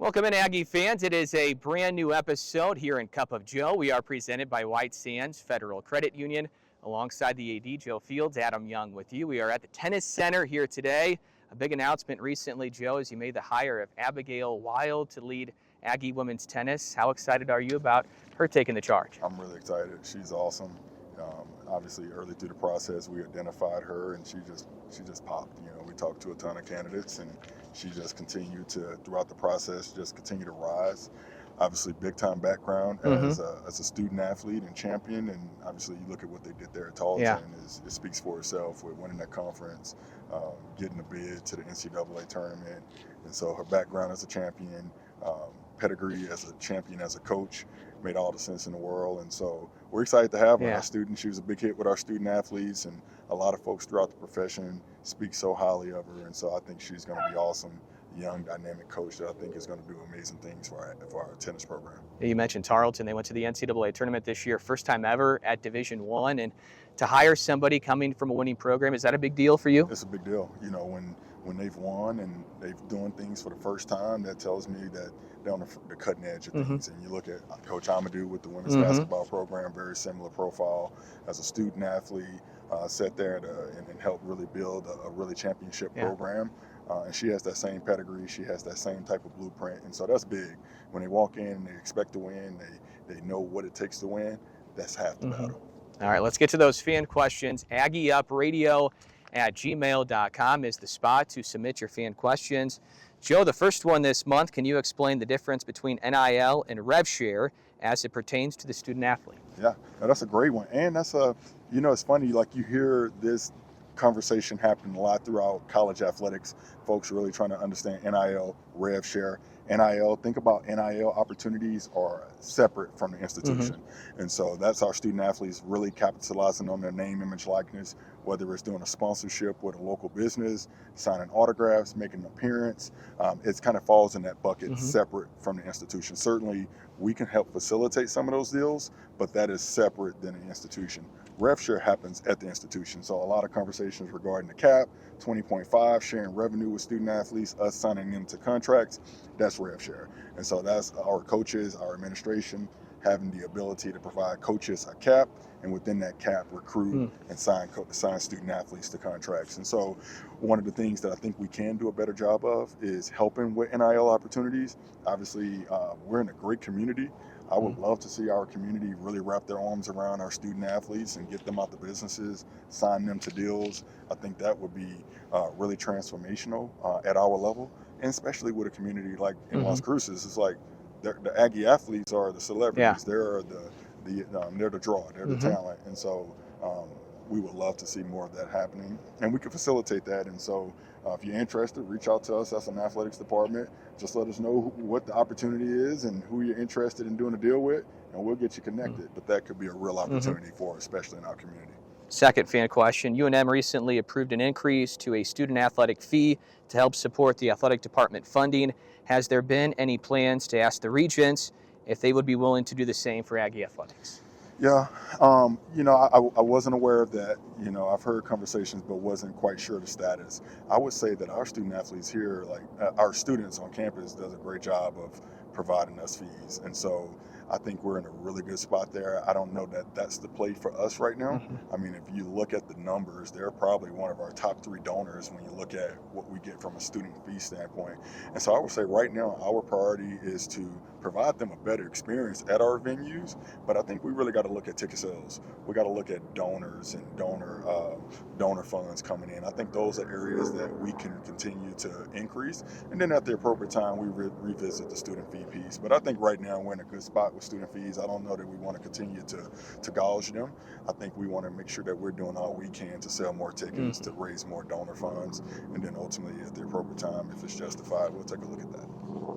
Welcome in, Aggie fans. It is a brand new episode here in Cup of Joe. We are presented by White Sands Federal Credit Union. Alongside the AD, Joe Fields, Adam Young with you. We are at the Tennis Center here today. A big announcement recently, Joe, as you made the hire of Abigail Wild to lead Aggie women's tennis. How excited are you about her taking the charge? I'm really excited. She's awesome. Obviously, early through the process, we identified her, and she just popped. You know, we talked to a ton of candidates, and she just continued to, throughout the process, just continue to rise. Obviously, big-time background as a student athlete and champion, and obviously, you look at what they did there at Tarleton, it speaks for itself with winning that conference, getting a bid to the NCAA tournament, and so her background as a champion, pedigree as a champion, as a coach, made all the sense in the world, and so we're excited to have her. Our student, she was a big hit with our student athletes, and a lot of folks throughout the profession speak so highly of her, and so I think she's going to be awesome. Young, dynamic coach that I think is going to do amazing things for our tennis program. You mentioned Tarleton. They went to the NCAA tournament this year, first time ever at Division I, and to hire somebody coming from a winning program, is that a big deal for you? It's a big deal. You know, when they've won and they've doing things for the first time, that tells me that they're on the cutting edge of things. And you look at Coach Amadou with the women's basketball program, very similar profile as a student athlete, sat there and helped really build a really championship program. And she has that same pedigree. She has that same type of blueprint. And so that's big. When they walk in and they expect to win, they know what it takes to win. That's half the battle. All right, let's get to those fan questions. AggieUpradio at gmail.com is the spot to submit your fan questions. Joe, the first one this month, can you explain the difference between NIL and rev share as it pertains to the student athlete? Yeah, that's a great one. And that's it's funny, like you hear this conversation happening a lot throughout college athletics. Folks really trying to understand NIL, rev share. NIL, think about NIL opportunities are separate from the institution. And so that's our student athletes really capitalizing on their name, image, likeness, whether it's doing a sponsorship with a local business, signing autographs, making an appearance. It kind of falls in that bucket separate from the institution. Certainly, we can help facilitate some of those deals, but that is separate than the institution. Rev share happens at the institution. So a lot of conversations regarding the cap, 20.5, sharing revenue with student athletes, us signing them to contracts, that's rev share. And so that's our coaches, our administration, having the ability to provide coaches a cap, and within that cap, recruit and sign student athletes to contracts. And so one of the things that I think we can do a better job of is helping with NIL opportunities. Obviously, we're in a great community. I would love to see our community really wrap their arms around our student athletes and get them out the businesses, sign them to deals. I think that would be really transformational at our level, and especially with a community like in Las Cruces. It's like the Aggie athletes are the celebrities. They're they're the draw. They're the talent, and so we would love to see more of that happening, and we can facilitate that. And so if you're interested, reach out to us as an athletics department. Just let us know what the opportunity is and who you're interested in doing a deal with, and we'll get you connected. But that could be a real opportunity for us, especially in our community. Second fan question, UNM recently approved an increase to a student athletic fee to help support the athletic department funding. Has there been any plans to ask the regents if they would be willing to do the same for Aggie athletics? Yeah, I wasn't aware of that. I've heard conversations, but wasn't quite sure the status. I would say that our student athletes here, our students on campus, does a great job of providing us fees. And so I think we're in a really good spot there. I don't know that that's the play for us right now. I mean, if you look at the numbers, they're probably one of our top 3 donors when you look at what we get from a student fee standpoint. And so I would say right now, our priority is to provide them a better experience at our venues, but I think we really got to look at ticket sales. We got to look at donors and donor funds coming in. I think those are areas that we can continue to increase, and then at the appropriate time, we revisit the student fee piece. But I think right now we're in a good spot with student fees. I don't know that we want to continue to gouge them. I think we want to make sure that we're doing all we can to sell more tickets, to raise more donor funds, and then ultimately at the appropriate time, if it's justified, we'll take a look at that.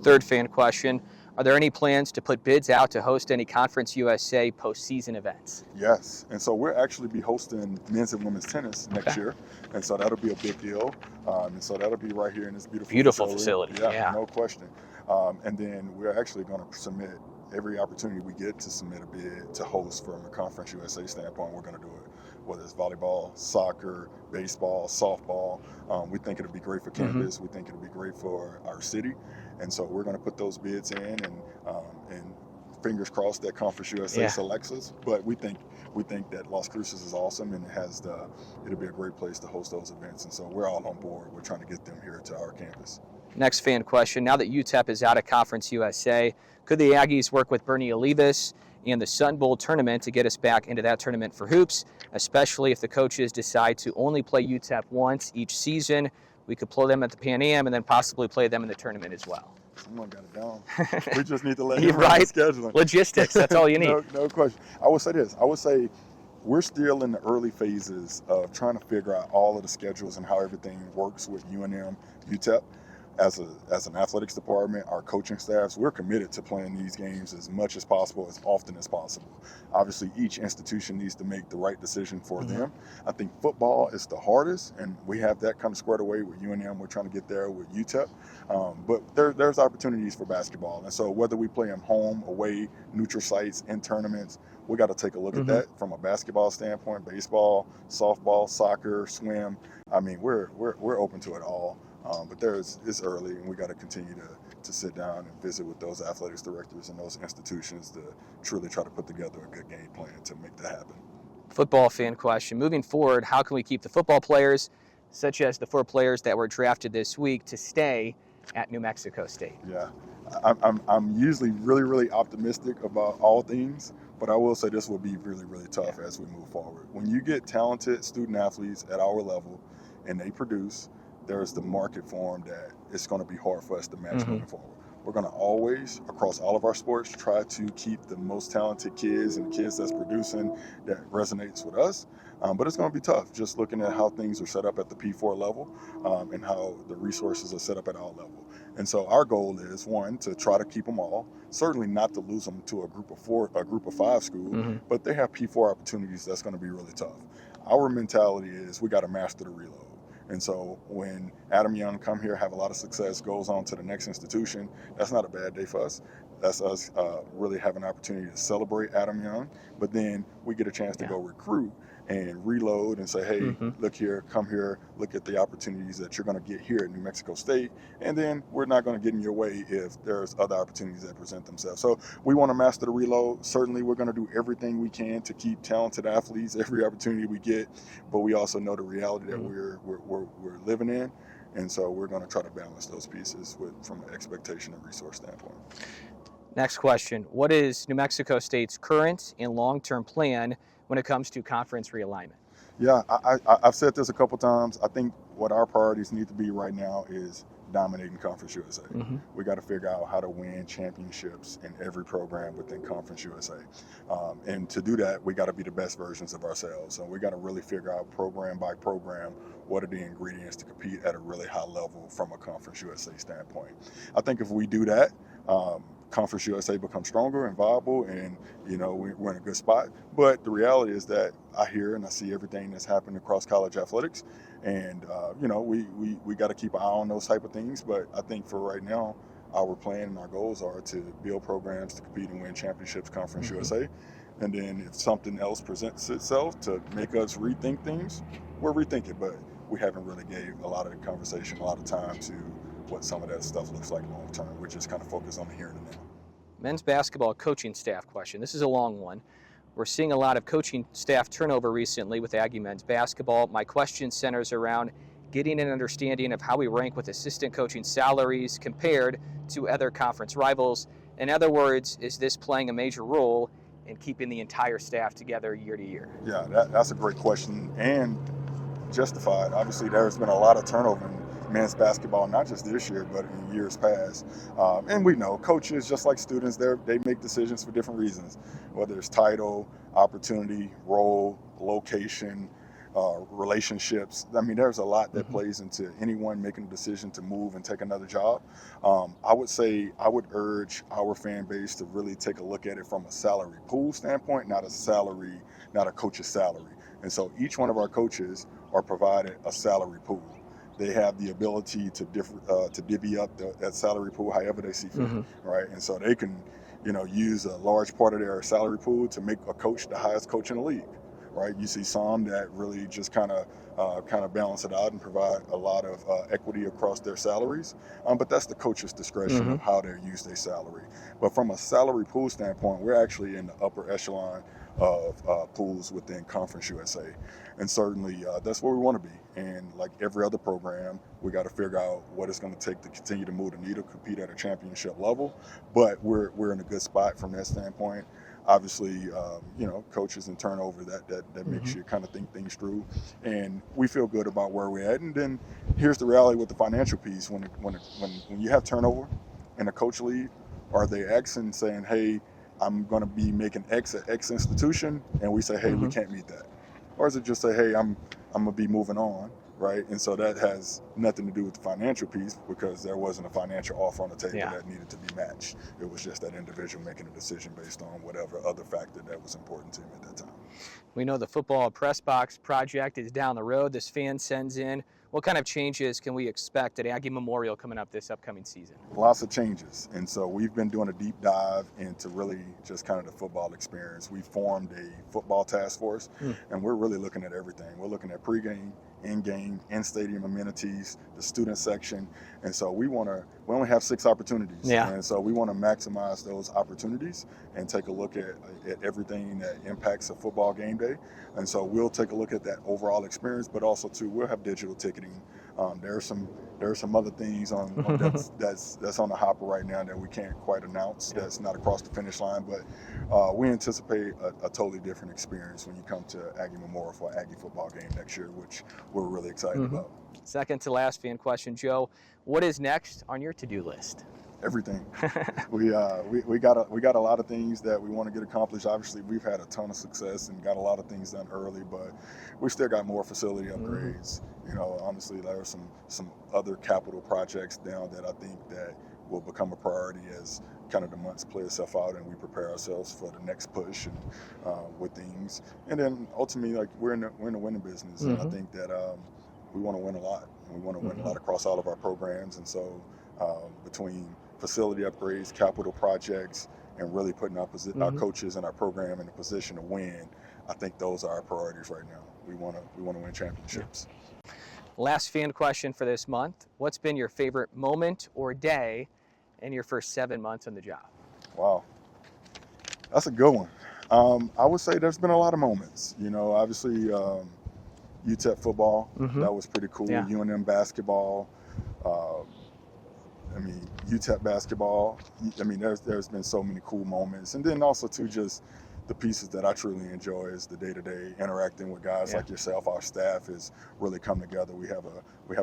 Third fan question, are there any plans to put bids out to host any Conference USA postseason events? Yes, and so we'll actually be hosting men's and women's tennis next year, and so that'll be a big deal. And so that'll be right here in this beautiful facility. Yeah, no question. And then we're actually going to submit every opportunity we get to submit a bid to host from a Conference USA standpoint. We're going to do it, whether it's volleyball, soccer, baseball, softball. We think it'll be great for campus. We think it'll be great for our city. And so we're going to put those bids in, and fingers crossed that Conference USA selects us. But we think that Las Cruces is awesome, and it'll be a great place to host those events. And so we're all on board. We're trying to get them here to our campus. Next fan question. Now that UTEP is out of Conference USA, could the Aggies work with Bernie Olivas and the Sun Bowl tournament to get us back into that tournament for hoops, especially if the coaches decide to only play UTEP once each season? We could play them at the Pan Am and then possibly play them in the tournament as well. Someone got it down. We just need to let him right. Scheduling. Logistics, that's all you need. No question. I would say this. I would say we're still in the early phases of trying to figure out all of the schedules and how everything works with UNM, UTEP. As an athletics department, our coaching staffs, we're committed to playing these games as much as possible, as often as possible. Obviously, each institution needs to make the right decision for them. I think football is the hardest, and we have that kind of squared away with UNM. We're trying to get there with UTEP. But there's opportunities for basketball. And so whether we play them home, away, neutral sites, in tournaments, we got to take a look at that from a basketball standpoint, baseball, softball, soccer, swim. I mean, we're open to it all. But it's early, and we got to continue to sit down and visit with those athletics directors and those institutions to truly try to put together a good game plan to make that happen. Football fan question. Moving forward, how can we keep the football players, such as the 4 players that were drafted this week, to stay at New Mexico State? Yeah, I'm usually really, really optimistic about all things, but I will say this will be really, really tough as we move forward. When you get talented student athletes at our level and they produce, there's the market for them that it's going to be hard for us to match moving forward. We're going to always, across all of our sports, try to keep the most talented kids and kids that's producing that resonates with us. But it's going to be tough just looking at how things are set up at the P4 level and how the resources are set up at our level. And so our goal is, one, to try to keep them all, certainly not to lose them to a group of 5 school, but they have P4 opportunities that's going to be really tough. Our mentality is we got to master the reload. And so when Adam Young come here, have a lot of success, goes on to the next institution, that's not a bad day for us. That's us really have an opportunity to celebrate Adam Young. But then we get a chance to go recruit and reload and say, hey, look here, come here, look at the opportunities that you're going to get here at New Mexico State. And then we're not going to get in your way if there's other opportunities that present themselves. So we want to master the reload. Certainly we're going to do everything we can to keep talented athletes every opportunity we get. But we also know the reality that we're living in. And so we're going to try to balance those pieces from an expectation and resource standpoint. Next question. What is New Mexico State's current and long-term plan when it comes to conference realignment? Yeah, I've said this a couple times. I think what our priorities need to be right now is dominating Conference USA. We got to figure out how to win championships in every program within Conference USA. And to do that, we got to be the best versions of ourselves. And we got to really figure out program by program what are the ingredients to compete at a really high level from a Conference USA standpoint. I think if we do that, Conference USA becomes stronger and viable, and we're in a good spot. But the reality is that I hear and I see everything that's happening across college athletics, and we got to keep an eye on those type of things. But I think for right now, our plan and our goals are to build programs to compete and win championships, Conference USA. And then if something else presents itself to make us rethink things, we'll rethink it. But we haven't really gave a lot of the conversation, a lot of time to what some of that stuff looks like long term. We're just kind of focused on the here and now. Men's basketball coaching staff question. This is a long one. We're seeing a lot of coaching staff turnover recently with Aggie men's basketball. My question centers around getting an understanding of how we rank with assistant coaching salaries compared to other conference rivals. In other words, is this playing a major role in keeping the entire staff together year to year? Yeah, that's a great question and justified. Obviously, there's been a lot of turnover in men's basketball, not just this year, but in years past. And we know coaches, just like students, they make decisions for different reasons, whether it's title, opportunity, role, location, relationships. I mean, there's a lot that plays into anyone making a decision to move and take another job. I would urge our fan base to really take a look at it from a salary pool standpoint, not a coach's salary. And so each one of our coaches are provided a salary pool. They have the ability to divvy up that salary pool however they see fit, right? And so they can, use a large part of their salary pool to make a coach the highest coach in the league, right? You see some that really just kind of balance it out and provide a lot of equity across their salaries. But that's the coach's discretion of how they use their salary. But from a salary pool standpoint, we're actually in the upper echelon of pools within Conference USA. And certainly that's where we want to be. And like every other program, we got to figure out what it's going to take to continue to move the needle, compete at a championship level. But we're in a good spot from that standpoint. Obviously, coaches and turnover that makes you kind of think things through, and we feel good about where we're at. And then here's the reality with the financial piece: when you have turnover in a coach league, are they asking saying, "Hey, I'm going to be making X at X institution," and we say, "Hey, we can't meet that," or is it just say, "Hey, I'm going to be moving on"? Right, and so that has nothing to do with the financial piece because there wasn't a financial offer on the table that needed to be matched. It was just that individual making a decision based on whatever other factor that was important to him at that time. We know the football press box project is down the road. This fan sends in. What kind of changes can we expect at Aggie Memorial coming up this upcoming season? Lots of changes, and so we've been doing a deep dive into really just kind of the football experience. We formed a football task force, and we're really looking at everything. We're looking at pregame, in-game, in-stadium amenities, the student section, and so we only have 6 opportunities, and so we want to maximize those opportunities and take a look at everything that impacts a football game day. And so we'll take a look at that overall experience, but also too we'll have digital ticketing. There are some other things on that's on the hopper right now that we can't quite announce. That's not across the finish line, but we anticipate a totally different experience when you come to Aggie Memorial for Aggie football game next year, which we're really excited about. Second to last fan question, Joe. What is next on your to-do list? Everything. we got a lot of things that we want to get accomplished. Obviously, we've had a ton of success and got a lot of things done early, but we still got more facility upgrades. Honestly, there are some other capital projects now that I think that will become a priority as kind of the months play itself out and we prepare ourselves for the next push and with things. And then ultimately, like we're in the winning business, and I think that we want to win a lot. We want to win a lot across all of our programs, and so between facility upgrades, capital projects, and really putting our coaches and our program in a position to win, I think those are our priorities right now. We want to win championships. Last fan question for this month. What's been your favorite moment or day in your first 7 months on the job? Wow, that's a good one. I would say there's been a lot of moments. Obviously UTEP football, that was pretty cool. UNM basketball. UTEP basketball. There's been so many cool moments, and then also too just the pieces that I truly enjoy is the day-to-day interacting with guys like yourself. Our staff has really come together. We have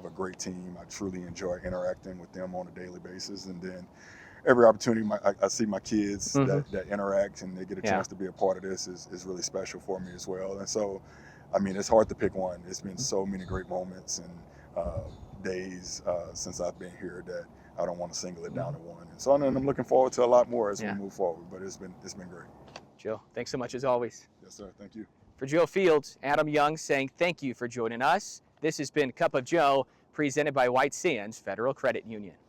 a great team. I truly enjoy interacting with them on a daily basis, and then every opportunity I see my kids that interact and they get a chance to be a part of this is really special for me as well. And so, it's hard to pick one. It's been so many great moments and days since I've been here that I don't want to single it down to one. And so I'm looking forward to a lot more as we move forward, but it's been great. Joe, thanks so much as always. Yes, sir. Thank you. For Joe Fields, Adam Young saying thank you for joining us. This has been Cup of Joe, presented by White Sands Federal Credit Union.